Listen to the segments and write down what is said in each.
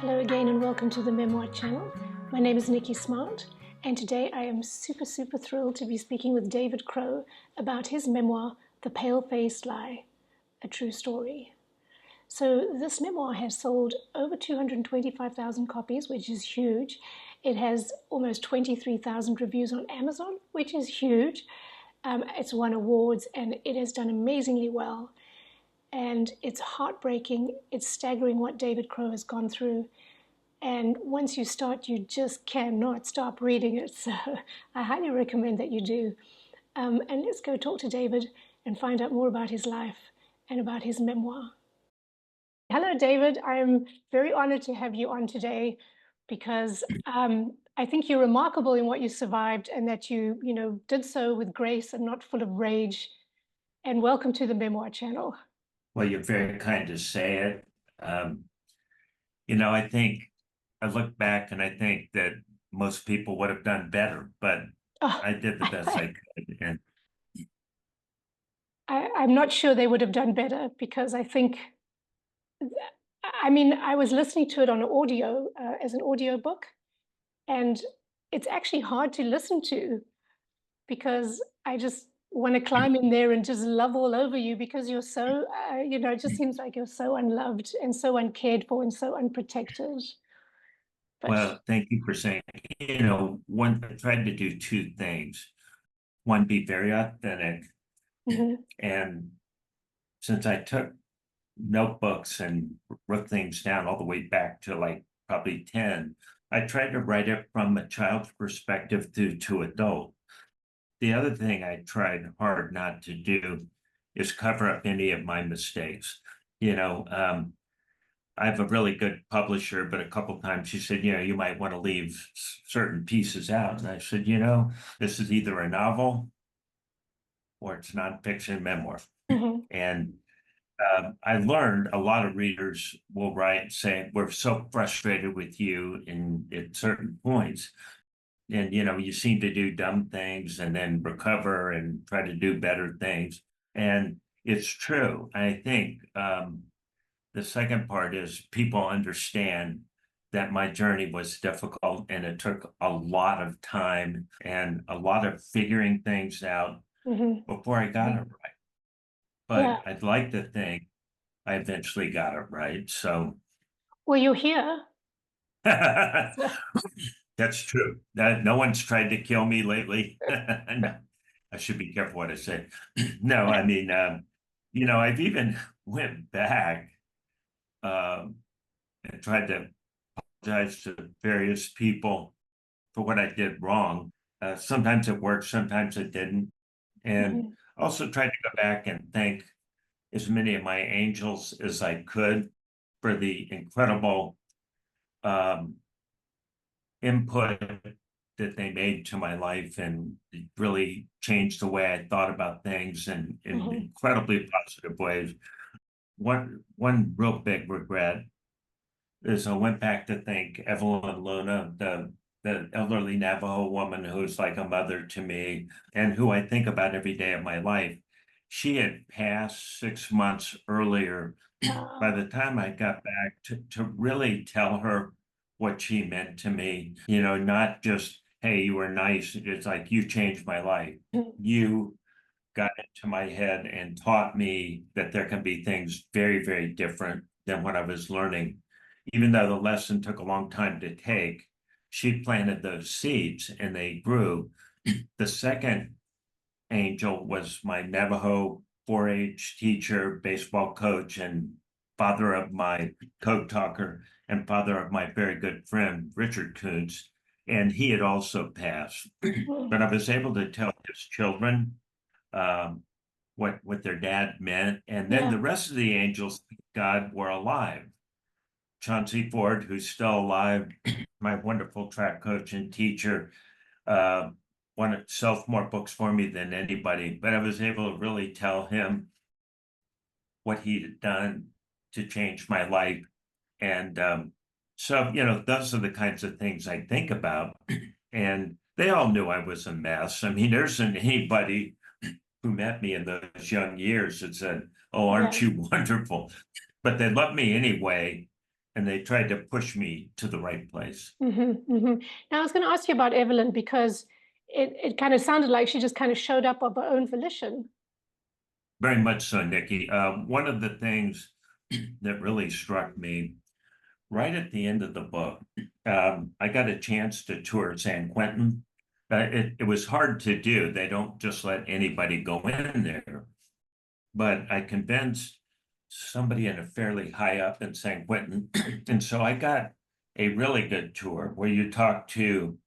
Hello again and welcome to the Memoir channel. My name is Nikki Smart and today I am super thrilled to be speaking with David Crow about his memoir, The Pale-Faced Lie, a true story. So this memoir has sold over 225,000 copies, which is huge. It has almost 23,000 reviews on Amazon, which is huge. It's won awards and it has done amazingly well. And it's heartbreaking, it's staggering what David Crow has gone through. And once you start, you just cannot stop reading it. So I highly recommend that you do. And let's go talk to David and find out more about his life and about his memoir. Hello, David. I'm very honored to have you on today because I think you're remarkable in what you survived and that you did so with grace and not full of rage. And welcome to the Memoir channel. Well, you're very kind to say it. I think I look back and I think that most people would have done better, but I did the best I could. And I'm not sure they would have done better because I was listening to it on audio as an audio book, and it's actually hard to listen to because I just want to climb in there and just love all over you because you're so, it just seems like you're so unloved and so uncared for and so unprotected. But well, thank you for saying, one, I tried to do two things. One, be very authentic. And since I took notebooks and wrote things down all the way back to like probably 10, I tried to write it from a child's perspective through to adult. The other thing I tried hard not to do is cover up any of my mistakes. I have a really good publisher, but a couple times she said, you might want to leave certain pieces out. And I said, this is either a novel or it's nonfiction memoir. And I learned a lot of readers will write saying, we're so frustrated with you at certain points. And, you seem to do dumb things and then recover and try to do better things. And it's true. I think the second part is people understand that my journey was difficult and it took a lot of time and a lot of figuring things out before I got it right. But I'd like to think I eventually got it right. So, well, you're here. That's true. No one's tried to kill me lately. No, I should be careful what I say. No, I mean, I've even went back and tried to apologize to various people for what I did wrong. Sometimes it worked, sometimes it didn't. And also tried to go back and thank as many of my angels as I could for the incredible input that they made to my life, and it really changed the way I thought about things in incredibly positive ways. One real big regret is I went back to thank Evelyn Luna, the elderly Navajo woman who's like a mother to me and who I think about every day of my life. She had passed 6 months earlier. By the time I got back to really tell her what she meant to me, not just, hey, you were nice. It's like, you changed my life. You got into my head and taught me that there can be things very, very different than what I was learning. Even though the lesson took a long time to take, she planted those seeds and they grew. The second angel was my Navajo 4-H teacher, baseball coach, and father of my code talker and father of my very good friend, Richard Koontz. And he had also passed. But I was able to tell his children what their dad meant. And then the rest of the angels, God, were alive. Chauncey Ford, who's still alive, my wonderful track coach and teacher, wanted to sell more books for me than anybody, but I was able to really tell him what he had done to change my life. And so, those are the kinds of things I think about. And they all knew I was a mess. I mean, there isn't anybody who met me in those young years that said, oh, aren't you wonderful? But they loved me anyway. and they tried to push me to the right place. Now, I was going to ask you about Evelyn because it kind of sounded like she just kind of showed up of her own volition. Very much so, Nikki. One of the things that really struck me right at the end of the book, I got a chance to tour San Quentin. It was hard to do. They don't just let anybody go in there. But I convinced somebody in a fairly high up in San Quentin. And so I got a really good tour where you talk to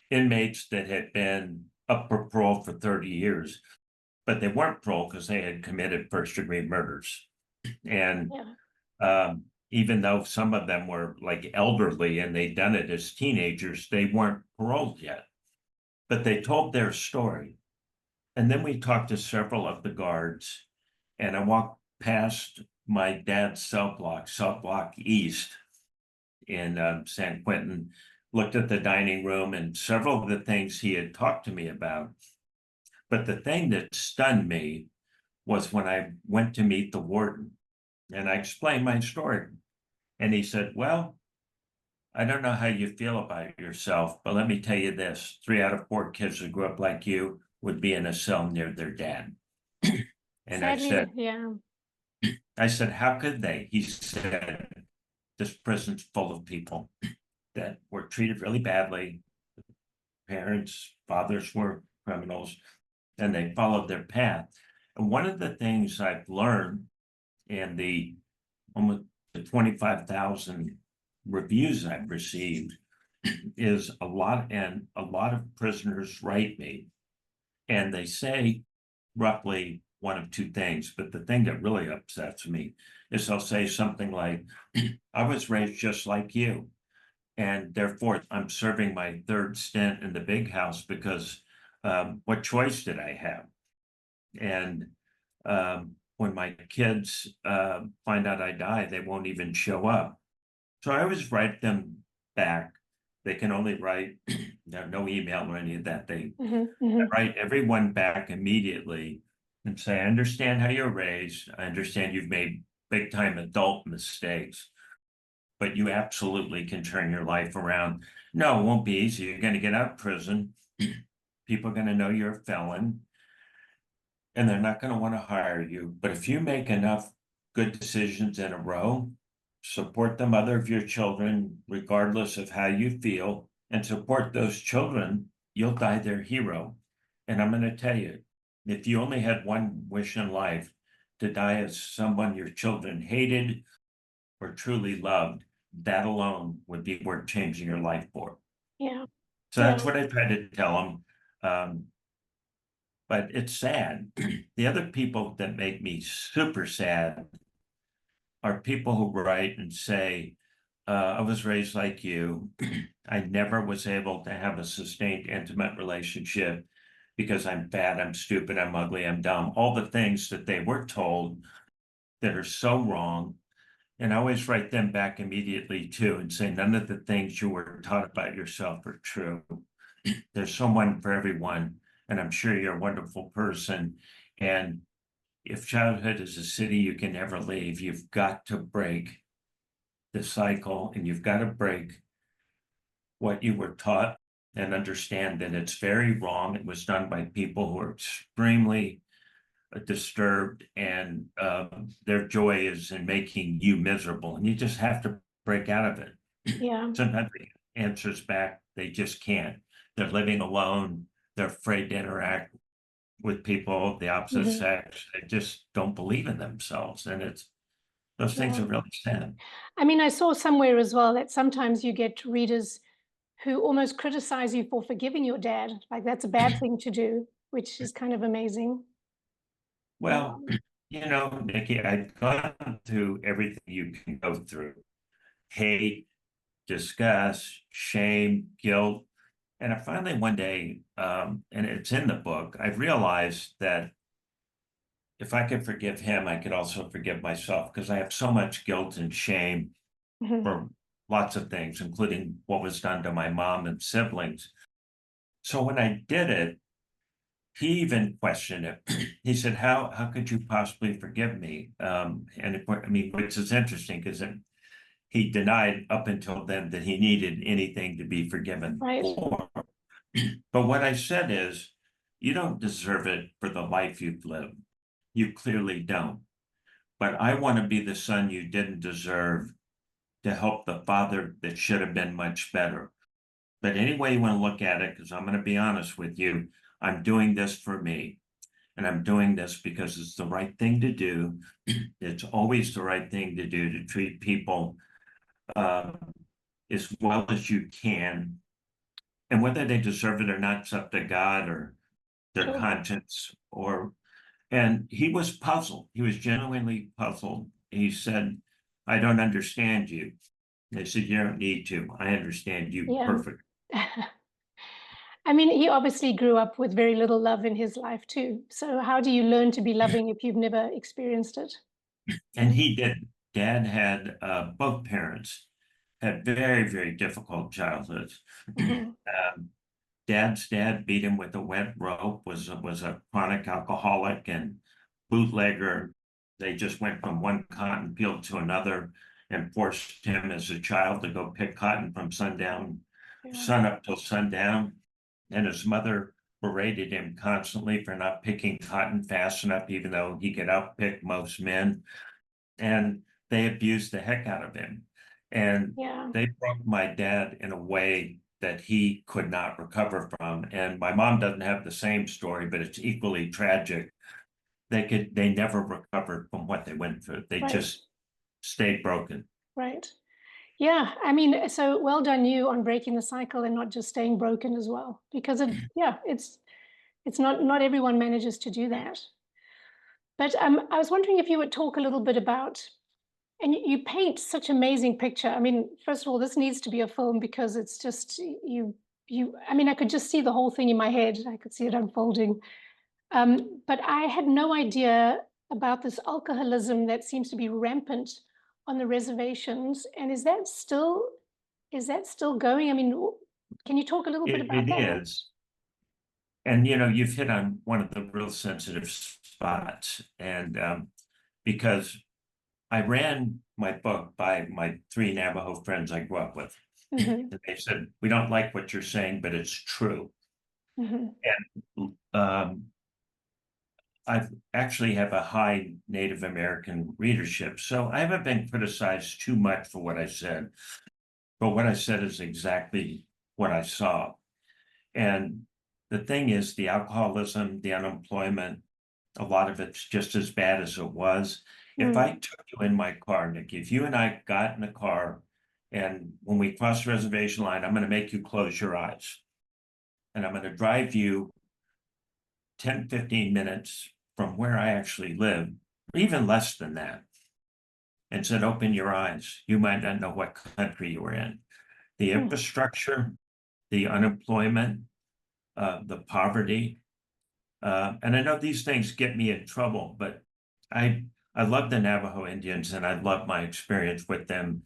inmates that had been up for parole for 30 years, but they weren't parole because they had committed first-degree murders. And Yeah. even though some of them were like elderly and they'd done it as teenagers, they weren't paroled yet. But they told their story. And then we talked to several of the guards, and I walked past my dad's cell block East in San Quentin, looked at the dining room and several of the things he had talked to me about. But the thing that stunned me was when I went to meet the warden and I explained my story. And he said, well, I don't know how you feel about yourself, but let me tell you this, 3 out of 4 kids that grew up like you would be in a cell near their dad. And Sadly, yeah. I said, how could they? He said, this prison's full of people that were treated really badly. Parents, fathers were criminals, and they followed their path. And one of the things I've learned in the almost the 25,000 reviews I've received is a lot of prisoners write me and they say roughly one of two things, but the thing that really upsets me is they'll say something like, I was raised just like you, and therefore I'm serving my 3rd stint in the big house because what choice did I have? And when my kids find out I die, they won't even show up. So I always write them back. They can only write, no email or any of that. They write everyone back immediately and say, I understand how you're raised. I understand you've made big time adult mistakes, but you absolutely can turn your life around. No, it won't be easy. You're going to get out of prison. People are going to know you're a felon and they're not going to want to hire you. But if you make enough good decisions in a row, support the mother of your children, regardless of how you feel, and support those children, you'll die their hero. And I'm going to tell you, if you only had one wish in life, to die as someone your children hated or truly loved, that alone would be worth changing your life for. Yeah. So Yeah. that's what I try to tell them. But it's sad. The other people that make me super sad are people who write and say, I was raised like you. I never was able to have a sustained intimate relationship because I'm fat, I'm stupid, I'm ugly, I'm dumb, all the things that they were told that are so wrong. And I always write them back immediately too and say, none of the things you were taught about yourself are true. There's someone for everyone. And I'm sure you're a wonderful person. And if childhood is a city you can never leave, you've got to break the cycle and you've got to break what you were taught and understand that it's very wrong. It was done by people who are extremely disturbed and their joy is in making you miserable. And you just have to break out of it. Yeah. Sometimes the answers back, they just can't. They're living alone. They're afraid to interact with people of the opposite sex. They just don't believe in themselves. And those things Yeah. are really sad. I mean, I saw somewhere as well that sometimes you get readers who almost criticize you for forgiving your dad. Like that's a bad thing to do, which is kind of amazing. Well, Nikki, I've gone through everything you can go through. Hate, disgust, shame, guilt. And I finally one day, and it's in the book, I realized that if I could forgive him, I could also forgive myself because I have so much guilt and shame Mhm. for lots of things, including what was done to my mom and siblings. So when I did it, he even questioned it. He said, how could you possibly forgive me? And I mean, which is interesting because he denied up until then that he needed anything to be forgiven Right. for. But what I said is, you don't deserve it for the life you've lived. You clearly don't. But I want to be the son you didn't deserve to help the father that should have been much better. But any way you want to look at it, because I'm going to be honest with you, I'm doing this for me. And I'm doing this because it's the right thing to do. It's always the right thing to do to treat people uh, as well as you can. And whether they deserve it or not, it's up to God or their Sure. conscience and he was puzzled. He was genuinely puzzled. He said, I don't understand you. They said, you don't need to. I understand you Yeah. perfectly. I mean, he obviously grew up with very little love in his life too. So how do you learn to be loving if you've never experienced it? And he did. Dad had both parents had very, very difficult childhoods. Hmm. Dad's dad beat him with a wet rope, was a chronic alcoholic and bootlegger. They just went from one cotton field to another and forced him as a child to go pick cotton from Yeah. sun up till sundown. And his mother berated him constantly for not picking cotton fast enough, even though he could outpick most men. And they abused the heck out of him. And Yeah. they broke my dad in a way that he could not recover from. And my mom doesn't have the same story, but it's equally tragic. They never recovered from what they went through. They Right. just stayed broken. Right. Yeah. I mean, so well done you on breaking the cycle and not just staying broken as well. Because yeah, it's not everyone manages to do that. But I was wondering if you would talk a little bit about, and you paint such amazing picture. I mean, first of all, this needs to be a film because it's just I mean, I could just see the whole thing in my head. I could see it unfolding. But I had no idea about this alcoholism that seems to be rampant on the reservations. And is that still going? I mean, can you talk a little bit about It that? is. And you've hit on one of the real sensitive spots. And because I ran my book by my three Navajo friends I grew up with. Hmm. And they said, we don't like what you're saying, but it's true. Hmm. And I actually have a high Native American readership, so I haven't been criticized too much for what I said. But what I said is exactly what I saw. And the thing is, the alcoholism, the unemployment, a lot of it's just as bad as it was. If I Mm. took you in my car, Nick, if you and I got in a car and when we cross the reservation line, I'm going to make you close your eyes and I'm going to drive you 10, 15 minutes from where I actually live, or even less than that, and said, open your eyes. You might not know what country you were in. The Mm. infrastructure, the unemployment, the poverty. And I know these things get me in trouble, but I I love the Navajo Indians and I love my experience with them.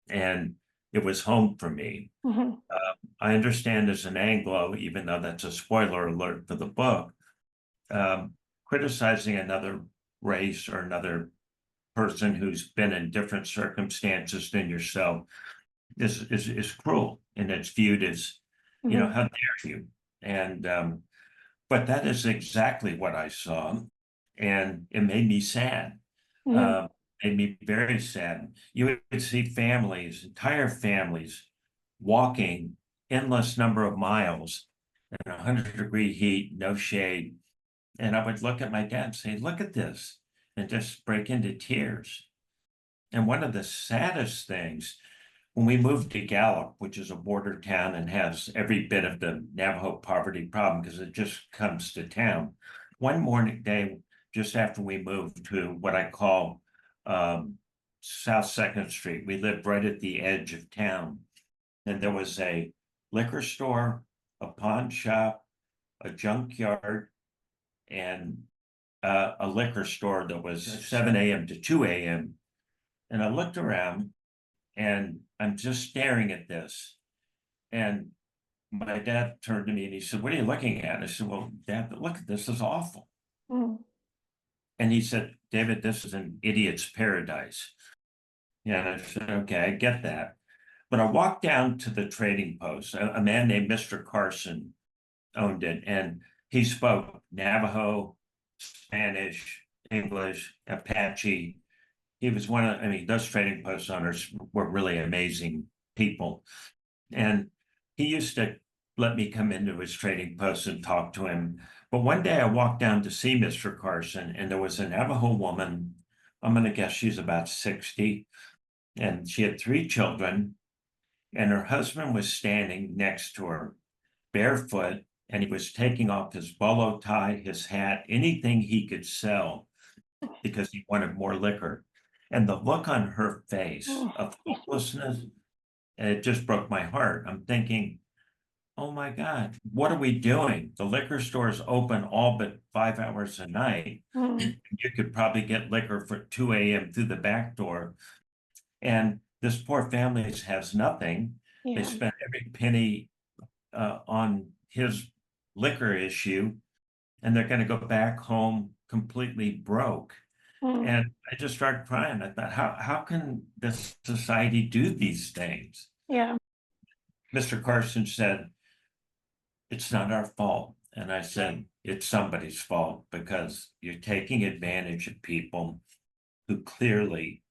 And it was home for me. Mhm. I understand as an Anglo, even though that's a spoiler alert for the book, criticizing another race or another person who's been in different circumstances than yourself is cruel, and it's viewed as, Mhm. how dare you? And but that is exactly what I saw, and it made me sad. Mhm. Uh, made me very sad. You would see families, entire families, walking endless number of miles in 100-degree heat, no shade. And I would look at my dad and say, look at this, and just break into tears. And one of the saddest things, when we moved to Gallup, which is a border town and has every bit of the Navajo poverty problem because it just comes to town. One morning day, just after we moved to what I call South Second Street, we lived right at the edge of town. And there was a liquor store, a pawn shop, a junkyard, and a liquor store that was 7 a.m. to 2 a.m. And I looked around and I'm just staring at this. And my dad turned to me and he said, what are you looking at? I said, well, Dad, look at this is awful. Mm. And he said, David, this is an idiot's paradise. Yeah, I said, okay, I get that. But I walked down to the trading post. A man named Mr. Carson owned it, and he spoke Navajo, Spanish, English, Apache. He was one of, I mean, those trading post owners were really amazing people. And he used to let me come into his trading post and talk to him. But one day I walked down to see Mr. Carson, and there was a Navajo woman. I'm going to guess she's about 60, and she had three children, and her husband was standing next to her, barefoot, and he was taking off his bolo tie, his hat, anything he could sell because he wanted more liquor. And the look on her face Oh, of hopelessness, it just broke my heart. I'm thinking, oh my God, what are we doing? The liquor store is open all but 5 hours a night. mm, You could probably get liquor for 2 a.m. through the back door. And this poor family has nothing. They yeah. spent every penny on his liquor issue, and they're going to go back home completely broke. Mm, And I just started crying. I thought, how can this society do these things? yeah. Mr. Carson said, it's not our fault. And I said, it's somebody's fault because you're taking advantage of people who clearly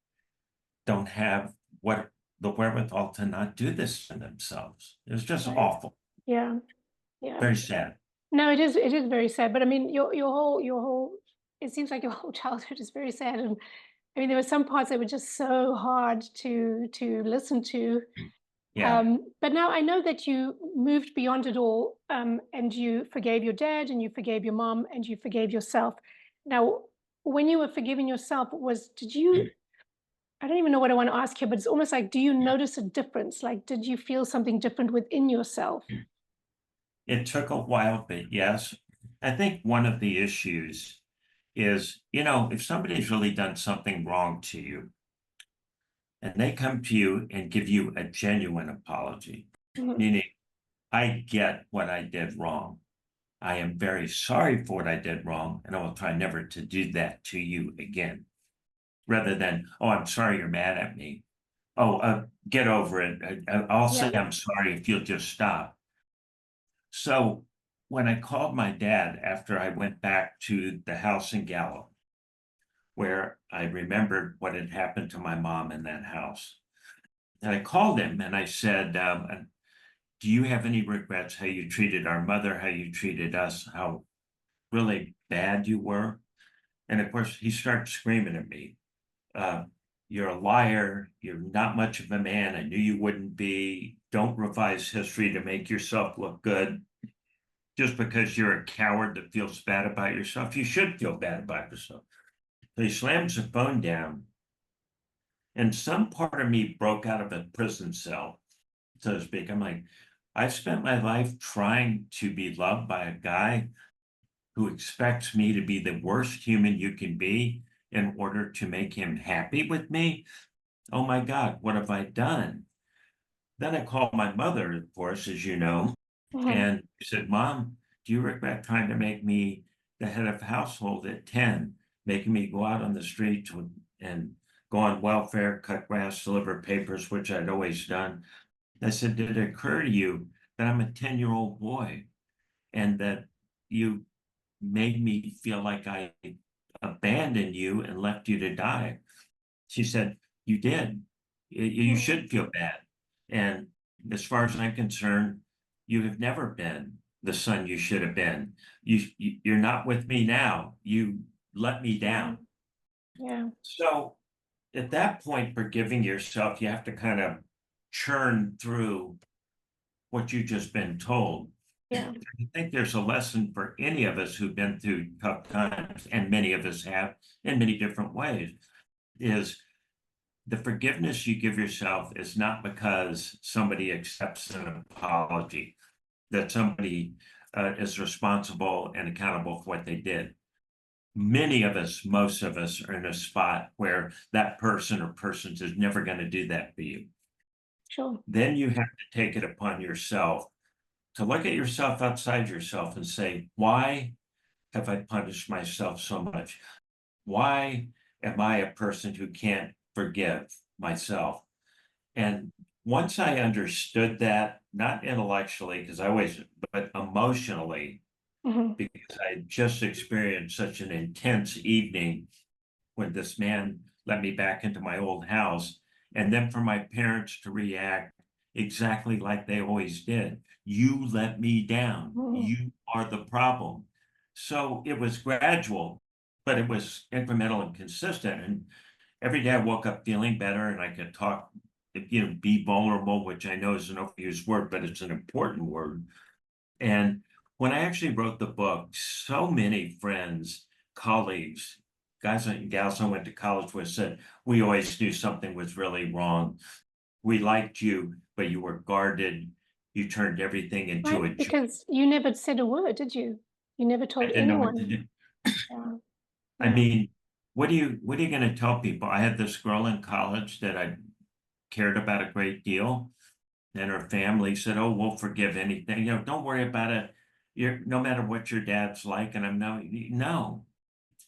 don't have what the wherewithal to not do this to themselves. It was just Right. awful, Yeah. Yeah. very sad. No, it is very sad. But I mean, your whole it seems like your whole childhood is very sad. And I mean, there were some parts that were just so hard to listen to. Yeah, But now I know that you moved beyond it all, and you forgave your dad, and you forgave your mom, and you forgave yourself. Now, when you were forgiving yourself, did you? I don't even know what I want to ask here, but it's almost like, do you notice a difference? Like, did you feel something different within yourself? it took a while, but yes. I think one of the issues is, if somebody's really done something wrong to you and they come to you and give you a genuine apology, Mhm. meaning, I get what I did wrong. I am very sorry for what I did wrong, and I will try never to do that to you again. Rather than, oh, I'm sorry you're mad at me. Oh, get over it. I'll say Yeah. I'm sorry if you'll just stop. So when I called my dad after I went back to the house in Gallup, where I remembered what had happened to my mom in that house, and I called him and I said, do you have any regrets how you treated our mother, how you treated us, how really bad you were? And of course, he started screaming at me. Uh, you're a liar. You're not much of a man. I knew you wouldn't be. Don't revise history to make yourself look good. Just because you're a coward that feels bad about yourself, you should feel bad about yourself. So he slams the phone down, and some part of me broke out of a prison cell, so to speak. I'm like, I've spent my life trying to be loved by a guy who expects me to be the worst human you can be in order to make him happy with me. Oh my God, what have I done? Then I called my mother, of course, as you know, Mhm. and she said, Mom, do you regret trying to make me the head of household at 10, making me go out on the street and go on welfare, cut grass, deliver papers, which I'd always done? I said, did it occur to you that I'm a 10-year-old boy and that you made me feel like I abandoned you and left you to die? She said, you did. You Mm, should feel bad. And as far as I'm concerned, you have never been the son you should have been. You're not with me now. You let me yeah. down. Yeah. So at that point, forgiving yourself, you have to kind of churn through what you've just been told. Yeah. I think there's a lesson for any of us who've been through tough times, and many of us have in many different ways, is the forgiveness you give yourself is not because somebody accepts an apology, that somebody is responsible and accountable for what they did. Many of us, most of us, are in a spot where that person or persons is never going to do that for you. Sure. Then you have to take it upon yourself to look at yourself outside yourself and say, why have I punished myself so much? Why am I a person who can't forgive? myself. And once I understood that, not intellectually, because I was, but emotionally, Hmm. because I just experienced such an intense evening when this man let me back into my old house, and then for my parents to react exactly like they always did. You let me down. Hmm. You are the problem. So it was gradual, but it was incremental and consistent. And every day I woke up feeling better and I could talk, be vulnerable, which I know is an overused word, but it's an important word. And when I actually wrote the book, so many friends, colleagues, guys and gals I went to college with said, we always knew something was really wrong. We liked you, but you were guarded. You turned everything into Right, a joke. because you never said a word, did you? You never I told didn't know what to anyone. do. Yeah, I yeah, mean, what are you going to tell people? I had this girl in college that I cared about a great deal, and her family said, "Oh, we'll forgive anything. Don't worry about it. You're no matter what your dad's like." And I'm no.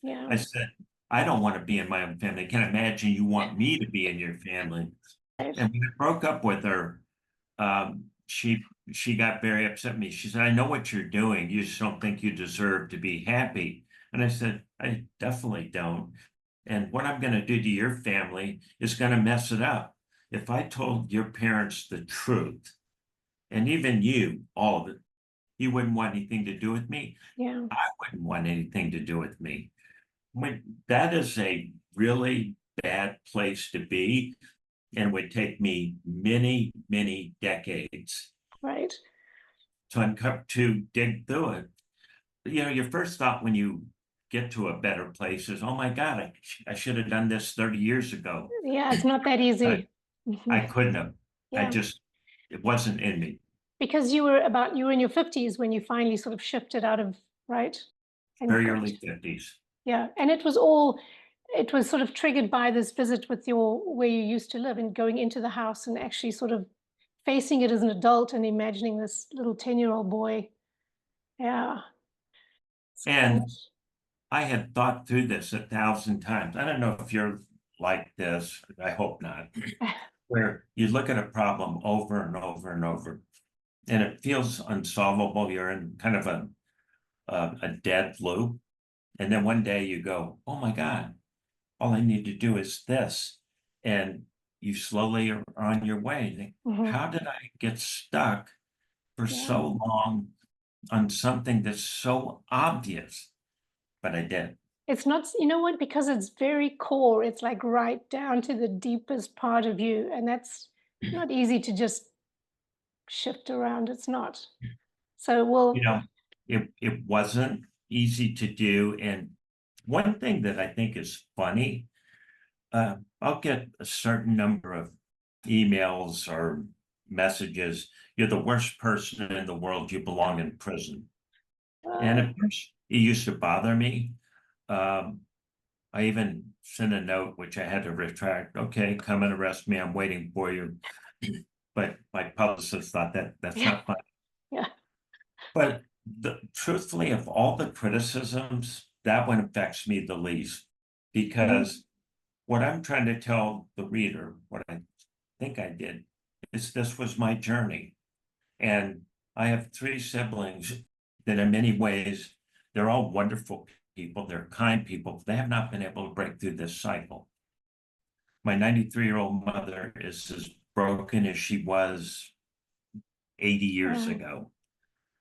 yeah. I said, "I don't want to be in my own family. I can't imagine you want me to be in your family." Right. And when I broke up with her, she got very upset with me. She said, "I know what you're doing. You just don't think you deserve to be happy." And I said, "I definitely don't. And what I'm going to do to your family is going to mess it up. If I told your parents the truth, and even you, all of it, you wouldn't want anything to do with me. Yeah, I wouldn't want anything to do with me." That is a really bad place to be, and would take me many, many decades right. to uncover, to dig through it. Your first thought when you get to a better place is, "Oh my God, I should have done this 30 years ago." Yeah, it's not that But easy. Hmm. I couldn't have. I Yeah, just, it wasn't in me. because you were in your 50s when you finally sort of shifted out of, right? And Very got, early 50s. yeah, and it was sort of triggered by this visit with your where you used to live and going into the house and actually sort of facing it as an adult and imagining this little 10-year-old boy. Yeah, And strange. I had thought through this 1,000 times. I don't know if you're like this. I hope not. Where you look at a problem over and over and over, and it feels unsolvable. You're in kind of a dead loop. And then one day you go, "Oh my God, all I need to do is this." And you slowly are on your way. You think, Hmm. how did I get stuck for Yeah. so long on something that's so obvious? But I did. It's not, you know what? Because it's very core. It's like right down to the deepest part of you. And that's not easy to just shift around. It's not. So, You well, know, it wasn't easy to do. And one thing that I think is funny, I'll get a certain number of emails or messages. "You're the worst person in the world. You belong in prison." And uh, at first, it used to bother me. Um, I even sent a note, which I had to retract. "Okay, come and arrest me. I'm waiting for you." But my publicist thought that that's yeah, not fun. yeah. But truthfully, of all the criticisms, that one affects me the least, Mhm. because what I'm trying to tell the reader, what I think I did, is this was my journey. And I have three siblings that in many ways, they're all wonderful people. They're kind people. They have not been able to break through this cycle. My 93-year-old mother is as broken as she was 80 years Yeah, ago.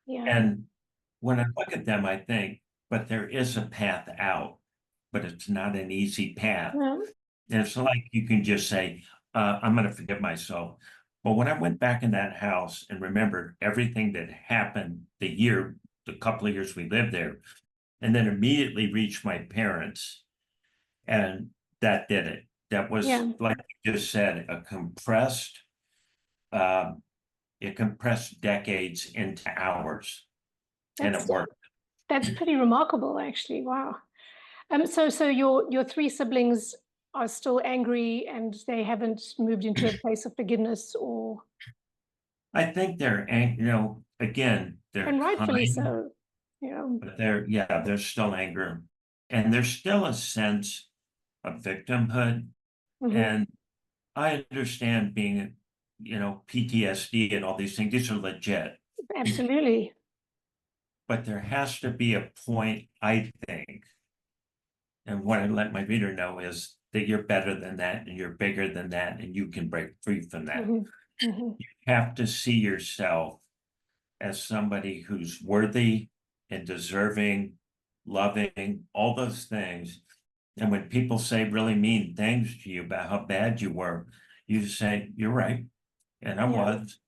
yeah. And when I look at them, I think, but there is a path out, but it's not an easy path. Well, And it's not like you can just say, "I'm going to forgive myself." But when I went back in that house and remembered everything that happened the couple of years we lived there, and then immediately reached my parents, and that did it. That was, yeah. like you just said, um, it compressed decades into hours, and it That's worked. that's pretty remarkable, actually. Wow. So your three siblings are still angry and they haven't moved into a place of forgiveness, or I think again, they're and rightfully kind, so. Yeah. but there's still anger. And there's still a sense of victimhood. Hmm. And I understand being, PTSD and all these things. These are legit, Absolutely. but there has to be a point, I think, and what I let my reader know is that you're better than that and you're bigger than that and you can break free from that. Hmm. Hmm. You have to see yourself as somebody who's worthy and deserving, loving, all those things. And when people say really mean things to you about how bad you were, you say, you're right. And I Yeah. was.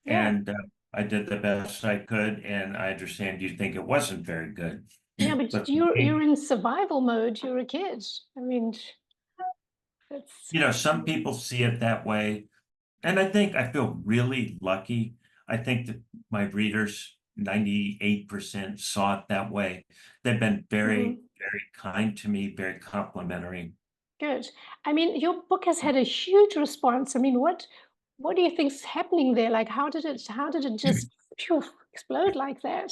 Yeah. And I did the best I could. And I understand you think it wasn't very good. Yeah, but But for you're me, in survival mode. You're a kid. I mean, it's some people see it that way. And I feel really lucky. I think that my readers, 98% saw it that way. They've been very, mhm, very kind to me, very complimentary. good. I mean, your book has had a huge response. I mean, what do you think's happening there? Like, how did it just phew, explode like that?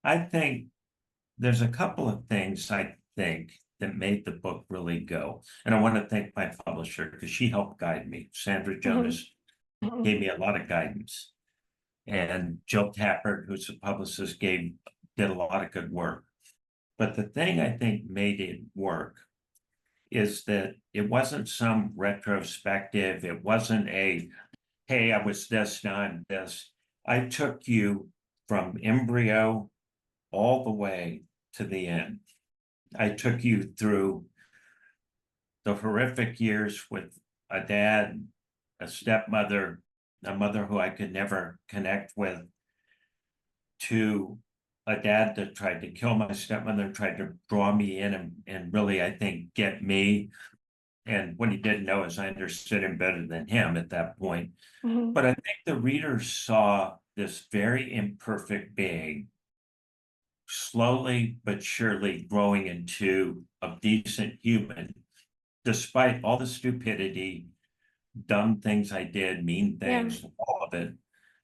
I think there's a couple of things I think that made the book really go. And I want to thank my publisher because she helped guide me. Sandra Hmm. Jonas Hmm. gave me a lot of guidance. And Jill Tappert, who's a publicist, did a lot of good work. But the thing I think made it work is that it wasn't some retrospective. It wasn't hey, I was this, now I'm this. I took you from embryo all the way to the end. I took you through the horrific years with a dad, a stepmother, a mother who I could never connect with, to a dad that tried to kill my stepmother, tried to draw me in and really, I think, get me. And what he didn't know is I understood him better than him at that point. Hmm. But I think the reader saw this very imperfect being slowly but surely growing into a decent human, despite all the stupidity, dumb things I did, mean Yeah. things, all of it,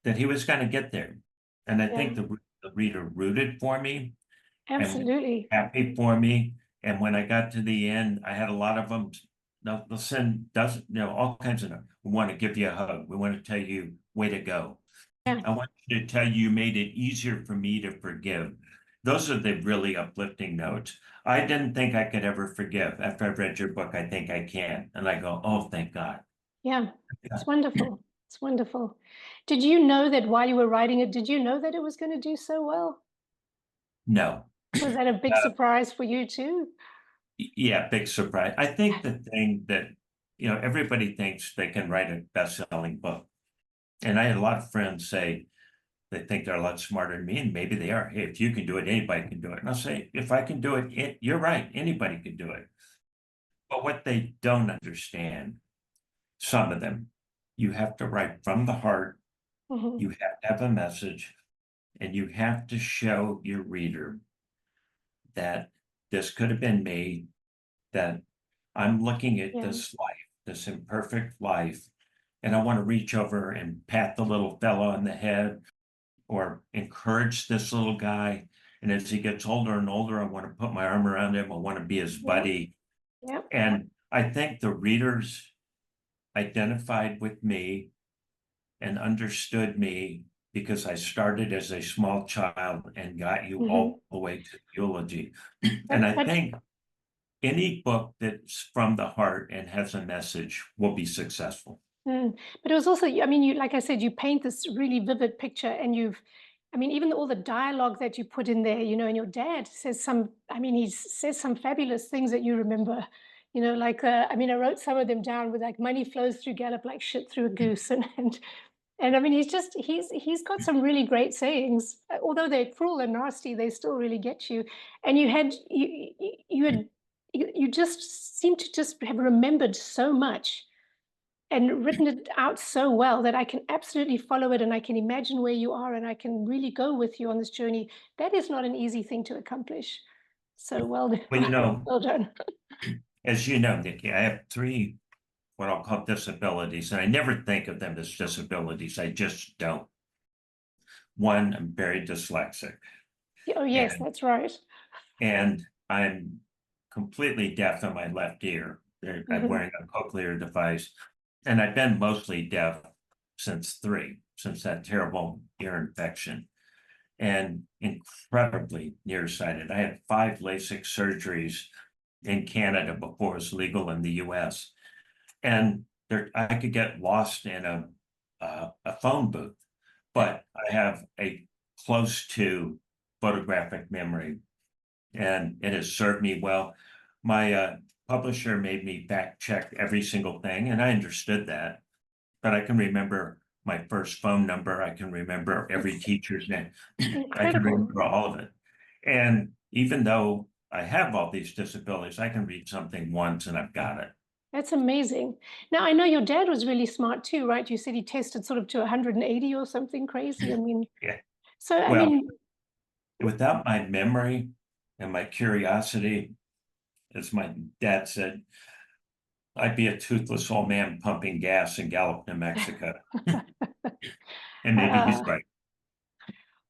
that he was going to get there. And I think Yeah. the reader rooted for me and was Absolutely. happy for me. And when I got to the end, I had a lot of them. They'll send doesn't all kinds of them. We want to give you a hug. We want to tell you, way to go. Yeah. I want you to tell you made it easier for me to forgive. Those are the really uplifting notes. I didn't think I could ever forgive. After I've read your book, I think I can. And I go, oh, thank God. Yeah. Yeah. It's wonderful. It's wonderful. Did you know that while you were writing it, did you know that it was going to do so well? No. Was that a big Uh, surprise for you too? yeah, big surprise. I think the thing that, everybody thinks they can write a best-selling book. And I had a lot of friends say they think they're a lot smarter than me, and maybe they are. Hey, if you can do it, anybody can do it. And I'll say, if I can do it, you're right, anybody can do it. But what they don't understand, some of them, you have to write from the heart, Hmm. you have to have a message, and you have to show your reader that this could have been me, that I'm looking at Yeah. this life, this imperfect life, and I want to reach over and pat the little fellow on the head or encourage this little guy. And as he gets older and older, I want to put my arm around him. I want to be his Yeah. buddy. Yeah. And I think the readers identified with me and understood me because I started as a small child and got you Hmm. all the way to the eulogy. And But I but think any book that's from the heart and has a message will be successful. but it was also, I mean, you like I said, you paint this really vivid picture, and I mean, even all the dialogue that you put in there, and your dad says some, I mean, he says some fabulous things that you remember, like, I mean, I wrote some of them down with like money flows through Gallup like shit through a goose, and I mean, he's got some really great sayings. Although they're cruel and nasty, they still really get you. And you just seem to just have remembered so much and written it out so well that I can absolutely follow it, and I can imagine where you are, and I can really go with you on this journey. That is not an easy thing to accomplish. So well done. Well, Well done. as you know, Nikki, I have three what I'll call disabilities, and I never think of them as disabilities. I just don't. One, I'm very dyslexic, Oh yes, and that's right. I'm completely deaf in my left ear. I'm Hmm. wearing a cochlear device. And I've been mostly deaf since that terrible ear infection, and incredibly nearsighted. I had 5 LASIK surgeries in Canada before it was legal in the US. And there, I could get lost in a phone booth, but I have a close to photographic memory, and it has served me well. My publisher made me fact check every single thing, and I understood that. But I can remember my first phone number. I can remember every It's teacher's name. I can incredible. remember all of it. And even though I have all these disabilities, I can read something once and I've got it. That's amazing. Now, I know your dad was really smart too, right? You said he tested sort of to 180 or something crazy. I mean, Yeah. so, I Well, mean, without my memory and my curiosity, as my dad said, I'd be a toothless old man pumping gas in Gallup, New Mexico. And maybe he's uh, right.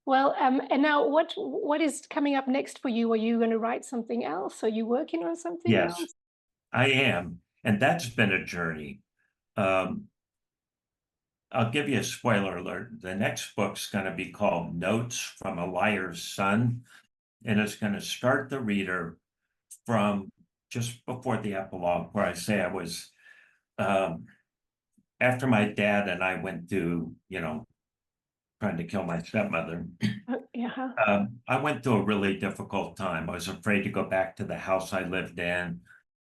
well, and now what is coming up next for you? Are you going to write something else? Are you working on something Yes, else? I am. And that's been a journey. Um, I'll give you a spoiler alert. The next book's going to be called Notes from a Liar's Son, and it's going to start the reader from just before the epilogue, where I say I was, um, after my dad and I went through, trying to kill my stepmother. Yeah. I went through a really difficult time. I was afraid to go back to the house I lived in.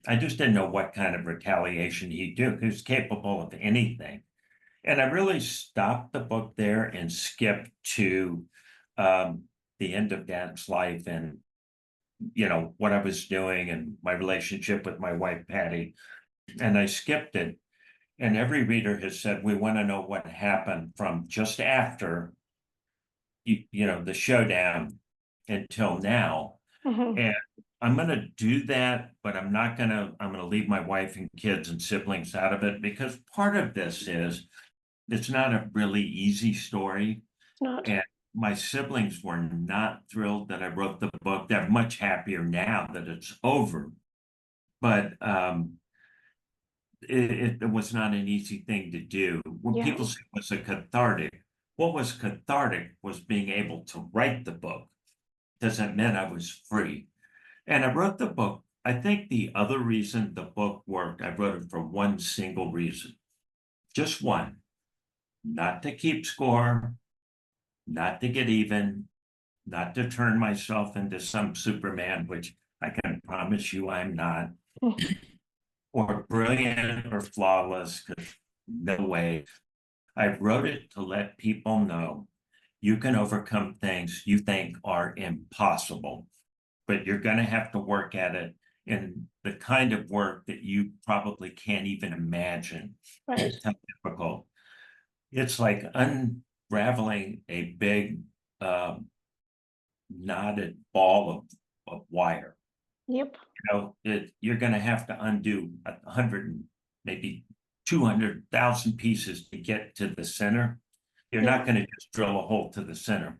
I just didn't know what kind of retaliation he'd do. He was capable of anything. And I really stopped the book there and skipped to um, the end of Dad's life, and what I was doing and my relationship with my wife Patty. And I skipped it. And every reader has said we want to know what happened from just after the showdown until now. Hmm. And I'm going to do that, but I'm going to leave my wife and kids and siblings out of it, because part of this is it's not a really easy story. It's not. And my siblings were not thrilled that I wrote the book. They're much happier now that it's over. But it was not an easy thing to do. When Yeah. people say it was a cathartic, what was cathartic was being able to write the book, because it meant I was free. And I wrote the book. I think the other reason the book worked, I wrote it for one single reason, just one: not to keep score, not to get even, not to turn myself into some Superman, which I can promise you I'm not, or brilliant or flawless, because no way. I wrote it to let people know you can overcome things you think are impossible, but you're going to have to work at it in the kind of work that you probably can't even imagine. Right. It's how difficult. It's like unraveling a big knotted ball of wire. Yep. You're going to have to undo 100, maybe 200,000 pieces to get to the center. You're Yeah. not going to just drill a hole to the center.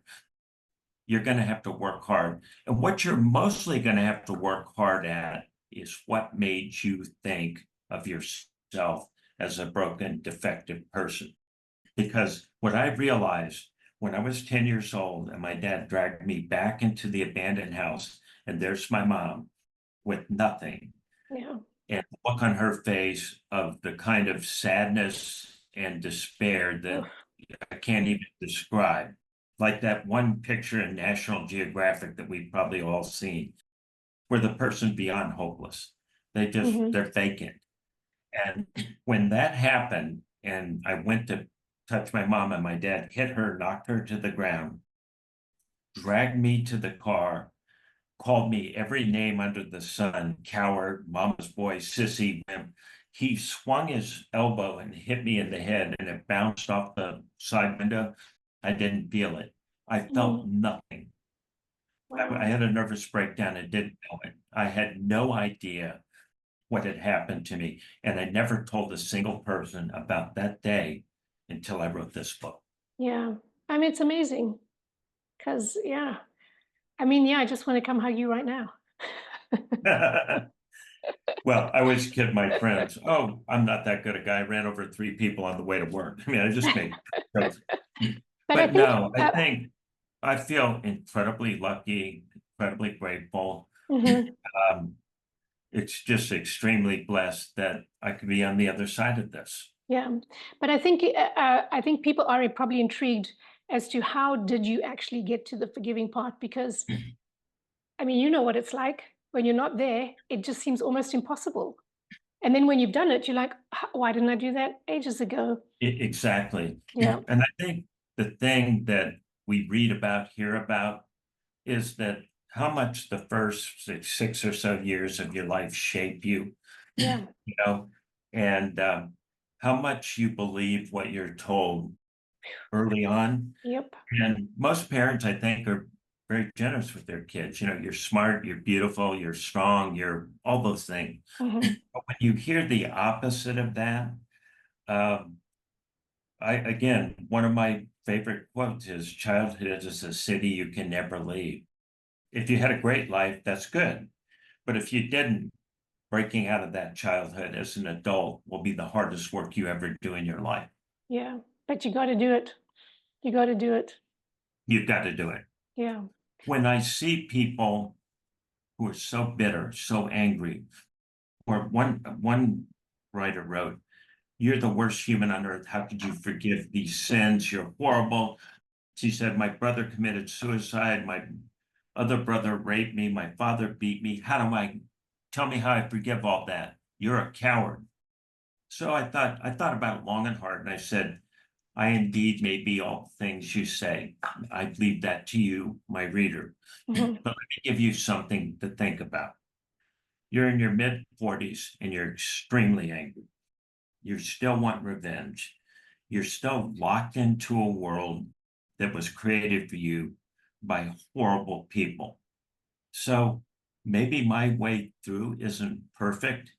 You're going to have to work hard. And what you're mostly going to have to work hard at is what made you think of yourself as a broken, defective person. Because what I realized when I was 10 years old and my dad dragged me back into the abandoned house, and there's my mom with nothing, Yeah. and the look on her face of the kind of sadness and despair that Oof. I can't even describe. Like that one picture in National Geographic that we've probably all seen, where the person beyond hopeless. Hmm. They're vacant. And when that happened, and I went to touch my mom, and my dad hit her, knocked her to the ground, dragged me to the car, called me every name under the sun: coward, mama's boy, sissy, wimp. He swung his elbow and hit me in the head, and it bounced off the side window. I didn't feel it. I felt Mm. nothing. I Wow. had a nervous breakdown and didn't know it. I had no idea what had happened to me. And I never told a single person about that day until I wrote this book. Yeah. I mean, it's amazing because, yeah. I mean, yeah, I just want to come hug you right now. Well, I always kid my friends, oh, I'm not that good a guy. I ran over 3 people on the way to work. I mean, I just make jokes. But I But think, no, I feel incredibly lucky, incredibly grateful. mhm, Um, it's just extremely blessed that I could be on the other side of this. yeah. But I think people are probably intrigued as to how did you actually get to the forgiving part? Because I mean, you know what it's like when you're not there. It just seems almost impossible. And then when you've done it, you're like, why didn't I do that ages ago? Exactly. Yeah, And I think the thing that we read about, hear about, is that how much the first six or so years of your life shape you, yeah, you know, and how much you believe what you're told early on. yep, And most parents, I think, are very generous with their kids. You know, you're smart, you're beautiful, you're strong, you're all those things. hmm, But when you hear the opposite of that, um, again, one of my favorite quotes is childhood is a city you can never leave. If you had a great life, that's good. But if you didn't, breaking out of that childhood as an adult will be the hardest work you ever do in your life. yeah. But you got to do it. You got to do it. You've got to do it. Yeah, When I see people who are so bitter, so angry, or one writer wrote, "You're the worst human on earth. How could you forgive these sins? You're horrible." She said, "My brother committed suicide. My other brother raped me. My father beat me. How do I tell me how I forgive all that? You're a coward." So I thought about it long and hard, and I said, I indeed may be all the things you say. I leave that to you, my reader. hmm, But let me give you something to think about. You're in your mid 40s and you're extremely angry. You still want revenge. You're still locked into a world that was created for you by horrible people. So maybe my way through isn't perfect,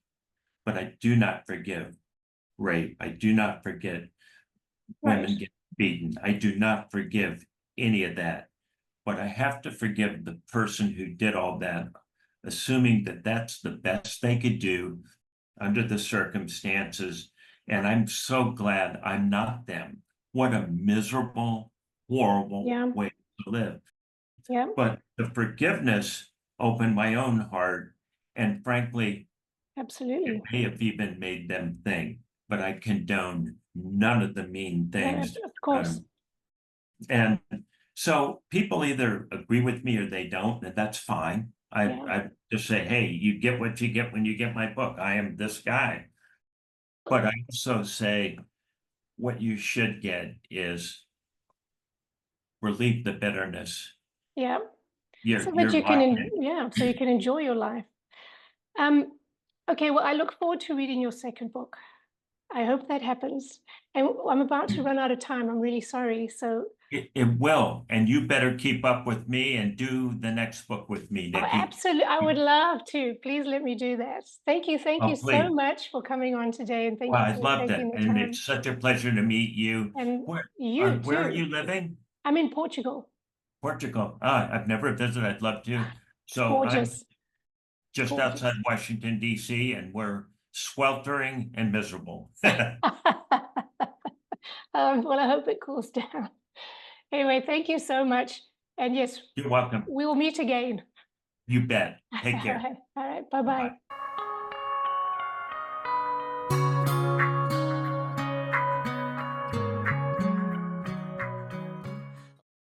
but I do not forgive rape. I do not forget right. women get beaten. I do not forgive any of that. But I have to forgive the person who did all that, assuming that that's the best they could do under the circumstances. And I'm so glad I'm not them. What a miserable, horrible Yeah, way to live. yeah, But the forgiveness opened my own heart. And frankly, it absolutely. may have even made them think, but I condone none of the mean No, things. of course. Um, and so people either agree with me or they don't, and that's fine. Yeah. I just say, hey, you get what you get when you get my book. I am this guy. But I also say what you should get is relieve the bitterness. Yeah. So that You're you can, locked in. yeah, so you can enjoy your life. Um, okay, well, I look forward to reading your second book. I hope that happens. And I'm about to run out of time. I'm really sorry. So, It will, and you better keep up with me and do the next book with me, oh, Nikki. absolutely. I would love to. Please let me do that. Thank you. Thank you Oh, so please. much for coming on today. And thank Well, you I for loved it, taking the and time. it's such a pleasure to meet you. And you Where are too. you living? I'm in Portugal. Portugal. Ah, I've never visited. I'd love to. It's So I'm gorgeous. It's just outside gorgeous. Washington, D.C., and we're sweltering and miserable. Well, I hope it cools down. Anyway, thank you so much. And yes, You're welcome. we will meet again. You bet. All Take care. right. All right. Bye bye. Bye-bye.